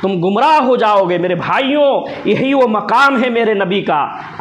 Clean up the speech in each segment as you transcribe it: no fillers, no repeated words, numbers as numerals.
तुम गुमराह हो जाओगे। मेरे भाइयों, यही वो मकाम है मेरे नबी का।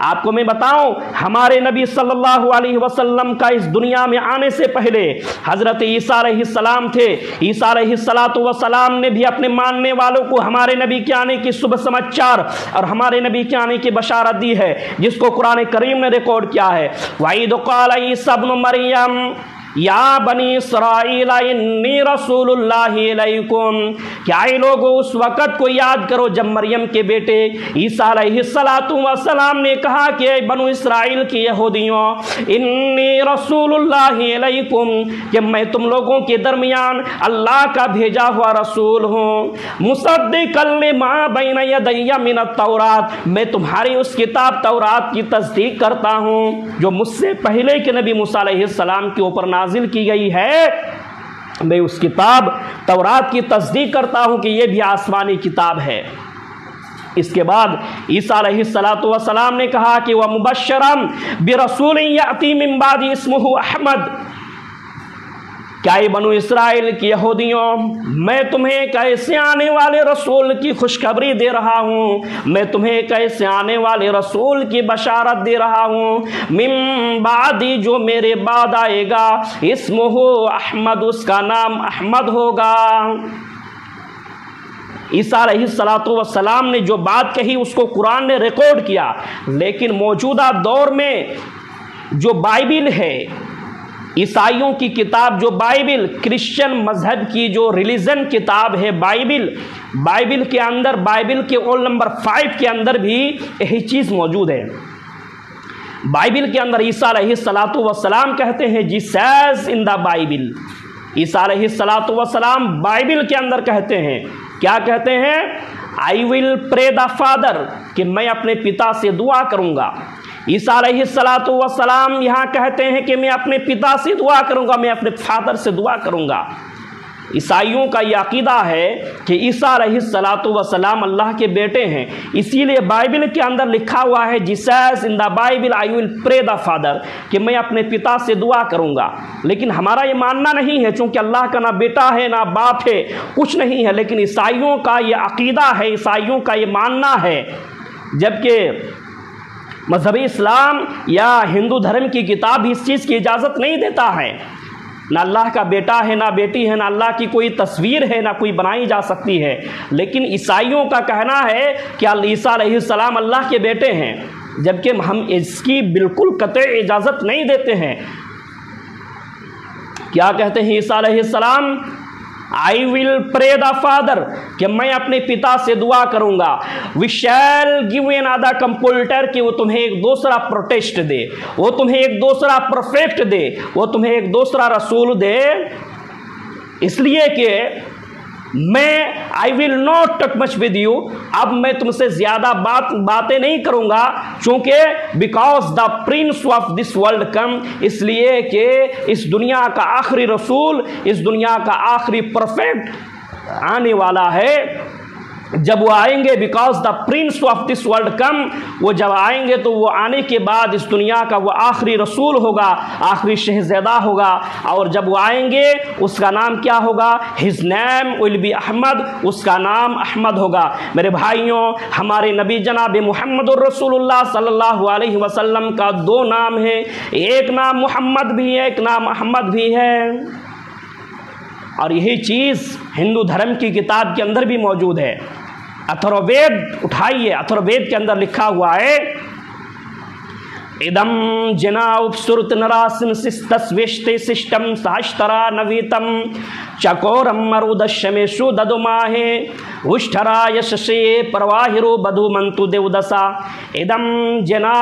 आपको मैं बताऊं, हमारे नबी सल्लल्लाहु अलैहि वसल्लम का इस दुनिया में आने से पहले हजरत ईसा अलैहिस्सलाम थे। ईसा अलैहिस्सलाम ने भी अपने मानने वालों को हमारे नबी के आने की शुभ समाचार और हमारे नबी के आने की बशारत दी है, जिसको कुरान करीम ने रिकॉर्ड किया है। वईद क़ाल ईसा इब्न मरियम या बनी इसराइल इन्नी रसूलुल्लाहि इलैकुम। क्या ये लोगों, उस वक़्त को याद करो जब मरियम के बेटे ईसा अलैहिस्सलातु वस्सलाम ने कहा कि बनु इसराइल के यहूदियों, इन्नी रसूलुल्लाहि इलैकुम, कि मैं तुम लोगों के दरमियान अल्लाह का भेजा हुआ रसूल हूँ। मुसद्दिक़न लिमा बैन यदैया मिनत तौरात, मैं तुम्हारी उस किताब तौरात की तस्दीक करता हूँ जो मुझसे पहले के नबी मूसा अलैहिस्सलाम के ऊपर नाजिल की गई है। मैं उस किताब तौरात की तस्दीक करता हूं कि यह भी आसमानी किताब है। इसके बाद ईसा अलैहिस्सलातु वस्सलाम ने कहा कि वह मुबश्शरम बिरसूलिन याती मिन बादी इस्मुहु अहमद। क्या ये बनु इसराइल की यहूदियों, मैं तुम्हें एक ऐसे आने वाले रसूल की खुशखबरी दे रहा हूँ, मैं तुम्हें एक ऐसे आने वाले रसूल की बशारत दे रहा हूँ, मिन बादी, जो मेरे बाद आएगा, इस्मुहु अहमद, उसका नाम अहमद होगा। ईसा अलैहिस्सलातु वस्सलाम ने जो बात कही उसको कुरान ने रिकॉर्ड किया, लेकिन मौजूदा दौर में जो बाइबिल है, ईसाइयों की किताब जो बाइबिल, क्रिश्चियन मजहब की जो रिलीजन किताब है बाइबिल के अंदर, बाइबिल के रोल नंबर 5 के अंदर भी यही चीज़ मौजूद है। बाइबिल के अंदर ईसा अलैहिस्सलातु वस्सलाम कहते हैं जीसस इन द बाइबिल। ईसा अलैहिस्सलातु वस्सलाम बाइबिल के अंदर कहते हैं, क्या कहते हैं? I will pray the father, कि मैं अपने पिता से दुआ करूँगा। ईसा अलैहिस्सलातु वस्सलाम यहाँ कहते हैं कि मैं अपने पिता से दुआ करूँगा, मैं अपने फादर से दुआ करूँगा। ईसाइयों का यह अकीदा है कि ईसा अलैहिस्सलातु वस्सलाम अल्लाह के बेटे हैं, इसीलिए बाइबिल के अंदर लिखा हुआ है Jesus in the Bible I will pray the father, कि मैं अपने पिता से दुआ करूँगा। लेकिन हमारा ये मानना नहीं है, चूँकि अल्लाह का ना बेटा है ना बाप है, कुछ नहीं है, लेकिन ईसाइयों का ये अकीदा है, ईसाइयों का ये मानना है। जबकि मजहब इस्लाम या हिंदू धर्म की किताब भी इस चीज़ की इजाज़त नहीं देता है। ना अल्लाह का बेटा है, ना बेटी है, ना अल्लाह की कोई तस्वीर है, ना कोई बनाई जा सकती है। लेकिन ईसाइयों का कहना है कि ईसा अलैहिस्सलाम अल्लाह के बेटे हैं, जबकि हम इसकी बिल्कुल कतई इजाज़त नहीं देते हैं। क्या कहते हैं ईसा अलैहिस्सलाम? I will pray the father, कि मैं अपने पिता से दुआ करूंगा। We shall give an other computer, कि वो तुम्हें एक दूसरा प्रोटेस्ट दे, वो तुम्हें एक दूसरा परफेक्ट दे, वो तुम्हें एक दूसरा रसूल दे। इसलिए कि मैं I will not talk much with you, अब मैं तुमसे ज़्यादा बातें नहीं करूँगा, चूँकि because the Prince of this world कम, इसलिए कि इस दुनिया का आखिरी रसूल, इस दुनिया का आखिरी परफेक्ट आने वाला है। जब वो आएंगे, because the Prince of this world कम, वो जब आएंगे तो वो आने के बाद इस दुनिया का वो आखिरी रसूल होगा, आखिरी शहज़ादा होगा। और जब वो आएंगे उसका नाम क्या होगा? His name will be Ahmad, उसका नाम अहमद होगा। मेरे भाइयों, हमारे नबी जनाब मुहम्मदुर रसूलुल्लाह सल्लल्लाहु अलैहि वसल्लम का 2 नाम है, एक नाम मोहम्मद भी है, एक नाम अहमद भी है। और यही चीज़ हिंदू धर्म की किताब के अंदर भी मौजूद है। अथर्ववेद उठाइए, अथर्ववेद के अंदर लिखा हुआ है, इदम जना उपसुरत नरासिम तस्वेष्टे शिष्टम सहस्तरा नवीतम चकोरम मरुदशमेशु ददुमाहे उष्ठरा यशसे प्रवाहिरो बधुमंतु देवदशा। इदम जना,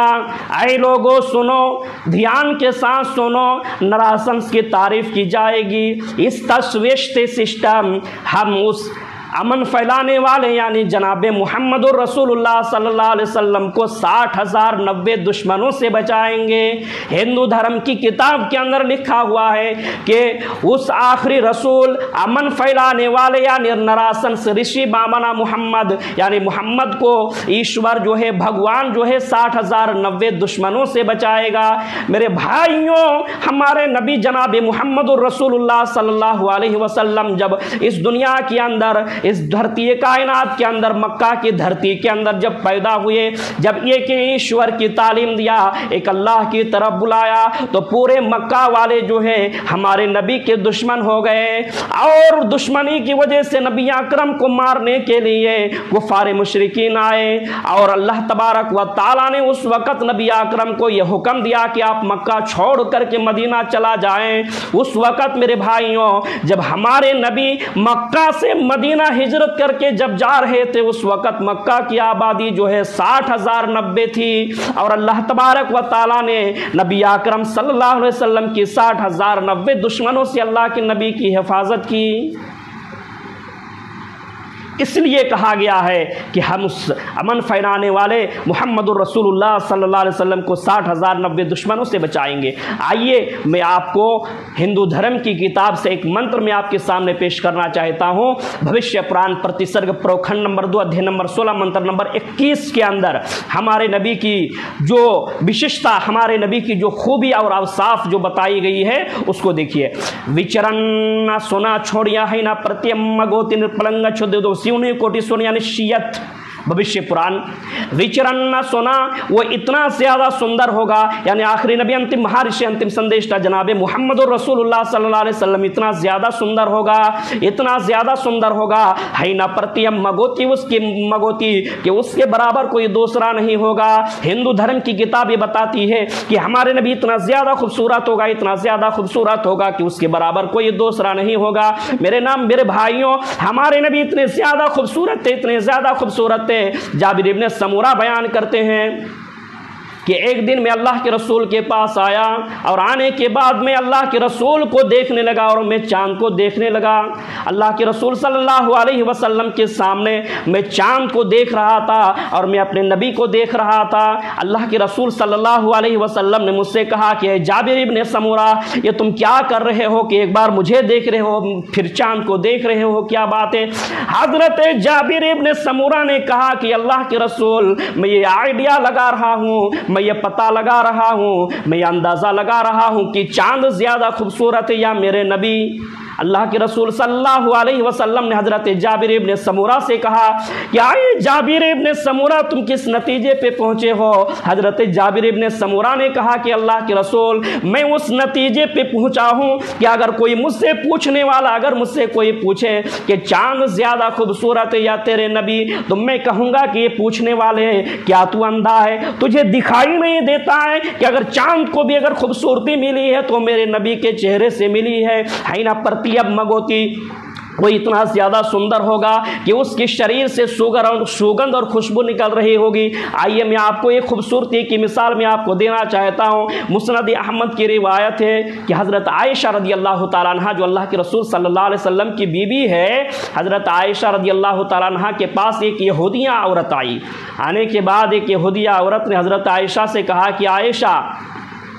आए लोगो सुनो, ध्यान के साथ सुनो, नरासंस की तारीफ की जाएगी। इस तस्वेष्टे शिष्टम, हम उस अमन फैलाने वाले यानी जनाब मुहम्मद रसूलुल्लाह सल्लल्लाहु अलैहि वसल्लम को 60,090 दुश्मनों से बचाएंगे। हिंदू धर्म की किताब के अंदर लिखा हुआ है कि उस आखिरी रसूल, अमन फैलाने वाले यानी नरासन से ऋषि बामना मोहम्मद, यानी मोहम्मद को ईश्वर जो है, भगवान जो है 60,090 दुश्मनों से बचाएगा। मेरे भाइयों, हमारे नबी जनाब मुहम्मद रसूलुल्लाह सल्लल्लाहु अलैहि वसल्लम जब इस दुनिया के अंदर इस धरती कायनात के अंदर, मक्का की धरती के अंदर जब पैदा हुए, जब एक ईश्वर की तालीम दिया, एक अल्लाह की तरफ बुलाया, तो पूरे मक्का वाले जो है हमारे नबी के दुश्मन हो गए और दुश्मनी की वजह से नबी अकरम को मारने के लिए कुफार मुशरिकीन आए और अल्लाह तबारक व ताला ने उस वक़्त नबी अकरम को यह हुक्म दिया कि आप मक्का छोड़ करके मदीना चला जाएं। उस वक़्त मेरे भाइयों जब हमारे नबी मक्का से मदीना हिजरत करके जब जा रहे थे, उस वक़्त मक्का की आबादी जो है 60,090 थी और अल्लाह तबारक व ताला ने नबी अकरम सल्लल्लाहु अलैहि वसल्लम की 60,090 दुश्मनों से अल्लाह के नबी की हिफाजत की। इसलिए कहा गया है कि हम उस अमन फैलाने वाले मुहम्मदुर रसूलुल्लाह सल्लल्लाहु अलैहि वसल्लम को 60,090 दुश्मनों से बचाएंगे। आइए मैं आपको हिंदू धर्म की किताब से एक मंत्र में आपके सामने पेश करना चाहता हूँ। भविष्य पुराण प्रतिसर्ग प्रोखंड नंबर 2 अध्याय नंबर 16 मंत्र नंबर 21 के अंदर हमारे नबी की जो विशेषता, हमारे नबी की जो खूबी और अवसाफ जो बताई गई है उसको देखिए। विचरण न सोना छोड़िया है ना प्रत्यम मगोति निर्पलंग छुद शिवनी कोटि सोनिया निश्चियत। भविष्य पुराण विचरण न सोना, वो इतना ज़्यादा सुंदर होगा, यानी आखिरी नबी अंतिम महर्षि अंतिम संदेष्टा जनाबे मुहम्मदुर रसूलुल्लाह सल्लल्लाहु अलैहि वसल्लम इतना ज़्यादा सुंदर होगा, इतना ज़्यादा सुंदर होगा, है ना प्रतियम मगोती, उसकी मगोती कि उसके बराबर कोई दूसरा नहीं होगा। हिंदू धर्म की किताब ये बताती है कि हमारे नबी इतना ज़्यादा खूबसूरत होगा, इतना ज़्यादा खूबसूरत होगा कि उसके बराबर कोई दूसरा नहीं होगा। मेरे भाइयों हमारे नबी इतने ज़्यादा खूबसूरत थे, इतने ज़्यादा खूबसूरत। जाबिर इब्ने समूरा बयान करते हैं कि एक दिन मैं अल्लाह के रसूल के पास आया और आने के बाद मैं अल्लाह के रसूल को देखने लगा और मैं चांद को देखने लगा। अल्लाह के रसूल सल्लल्लाहु अलैहि वसल्लम के सामने मैं चांद को देख रहा था और मैं अपने नबी को देख रहा था। अल्लाह के रसूल सल्लल्लाहु अलैहि वसल्लम ने मुझसे कहा कि जाबिर इब्ने समूरा, ये तुम क्या कर रहे हो कि एक बार मुझे देख रहे हो फिर चांद को देख रहे हो, क्या बात है? हजरत जाबिर इब्ने समूरा ने कहा कि अल्लाह के रसूल, मैं ये आइडिया लगा रहा हूँ, मैं ये पता लगा रहा हूँ, मैं ये अंदाज़ा लगा रहा हूँ कि चांद ज़्यादा खूबसूरत है या मेरे नबी। अल्लाह के रसूल सल्लल्लाहु अलैहि वसल्लम ने हज़रत जाबिर इब्ने समूरा से कहा कि आए जाबिर इब्ने समूरा, तुम किस नतीजे पे पहुँचे हो? हज़रत जाबिर इब्ने समूरा ने कहा कि अल्लाह के रसूल, मैं उस नतीजे पे पहुँचा हूँ कि अगर कोई मुझसे पूछने वाला, अगर मुझसे कोई पूछे कि चाँद ज़्यादा खूबसूरत है या तेरे नबी, तो मैं कहूँगा कि ये पूछने वाले क्या तू अंधा है? तुझे दिखाई नहीं देता है कि अगर चाँद को भी अगर खूबसूरती मिली है तो मेरे नबी के चेहरे से मिली है ना अब मगोती, वो इतना ज़्यादा सुंदर होगा कि उसके शरीर से सुगंध और खुशबू निकल रही होगी। आइए मैं आपको एक खूबसूरती की मिसाल में आपको देना चाहता हूँ। मुस्नद अहमद की रिवायत है कि हज़रत आयशा रदी अल्लाह तआला अन्हा, जो अल्लाह के रसूल सल्लल्लाहु अलैहि वसल्लम की बीबी है, हज़रत आयशा रदी अल्लाह तआला अन्हा के पास एक यहूदिया औरत आई। आने के बाद एक यहूदिया औरत ने हज़रत आयशा से कहा कि आयशा,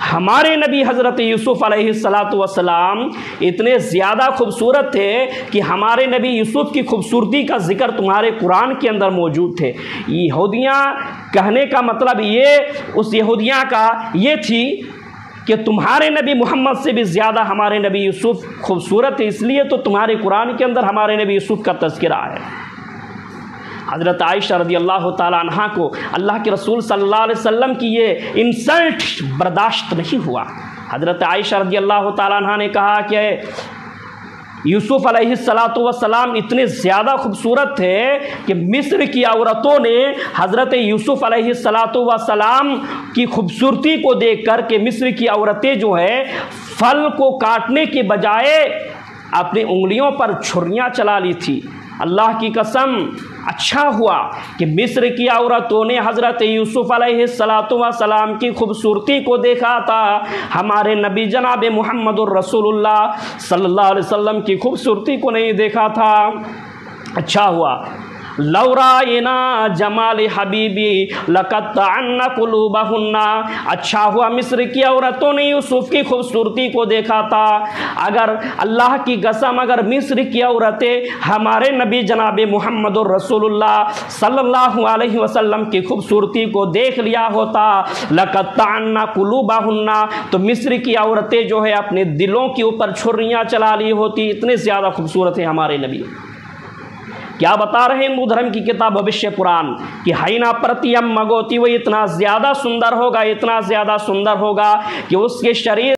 हमारे नबी हज़रत यूसुफ़ अलैहिस्सलातु वस्सलाम इतने ज़्यादा खूबसूरत थे कि हमारे नबी यूसुफ़ की खूबसूरती का जिक्र तुम्हारे कुरान के अंदर मौजूद थे। यहूदियाँ कहने का मतलब ये, उस यहूदियाँ का ये थी कि तुम्हारे नबी मोहम्मद से भी ज़्यादा हमारे नबी यूसुफ़ खूबसूरत है, इसलिए तो तुम्हारे कुरान के अंदर हमारे नबी यूसुफ़ का तज़किरा है। हज़रत आयशा रदी अल्लाह तआला अन्हा को अल्लाह के रसूल सल्लल्लाहु अलैहि वसल्लम की ये इंसल्ट बर्दाश्त नहीं हुआ। हज़रत आयशा रदी अल्लाह तआला अन्हा ने कहा कि यूसुफ़ अलैहिस्सलातु वस्सलाम इतने ज़्यादा खूबसूरत थे कि मिस्र की औरतों ने हज़रत यूसुफ़ अलैहिस्सलातु वस्सलाम की खूबसूरती को देख कर के मिस्र की औरतें जो है फल को काटने के बजाय अपनी उंगलियों पर छुरियाँ चला ली थी। अल्लाह की कसम, अच्छा हुआ कि मिस्र की औरतों ने हज़रत यूसुफ़ अलैहिस्सलातु वस्सलाम की खूबसूरती को देखा था, हमारे नबी जनाब मुहम्मदुर रसूलुल्लाह सल्लल्लाहु अलैहि वसल्लम की खूबसूरती को नहीं देखा था। अच्छा हुआ लौराइना जमाल हबीबी लक़त्तअन्ना कुलूबहुन्ना, अच्छा हुआ मिस्र की औरतों ने यूसुफ़ की खूबसूरती को देखा था। अगर अल्लाह की कसम, अगर मिस्र की औरतें हमारे नबी जनाब मुहम्मदुर रसूलुल्लाह सल्लल्लाहु अलैहि वसल्लम की खूबसूरती को देख लिया होता, लक़त्तअन्ना कुलूबहुन्ना, तो मिस्र की औरतें जो है अपने दिलों के ऊपर छुरियाँ चला ली होती। इतने ज़्यादा खूबसूरत है हमारे नबी क्या बता रहे हैं हिंदू धर्म की किताब भविष्य पुराण कि हाइना प्रतियम मगोती, वो इतना ज़्यादा सुंदर होगा, इतना ज़्यादा सुंदर होगा कि उसके शरीर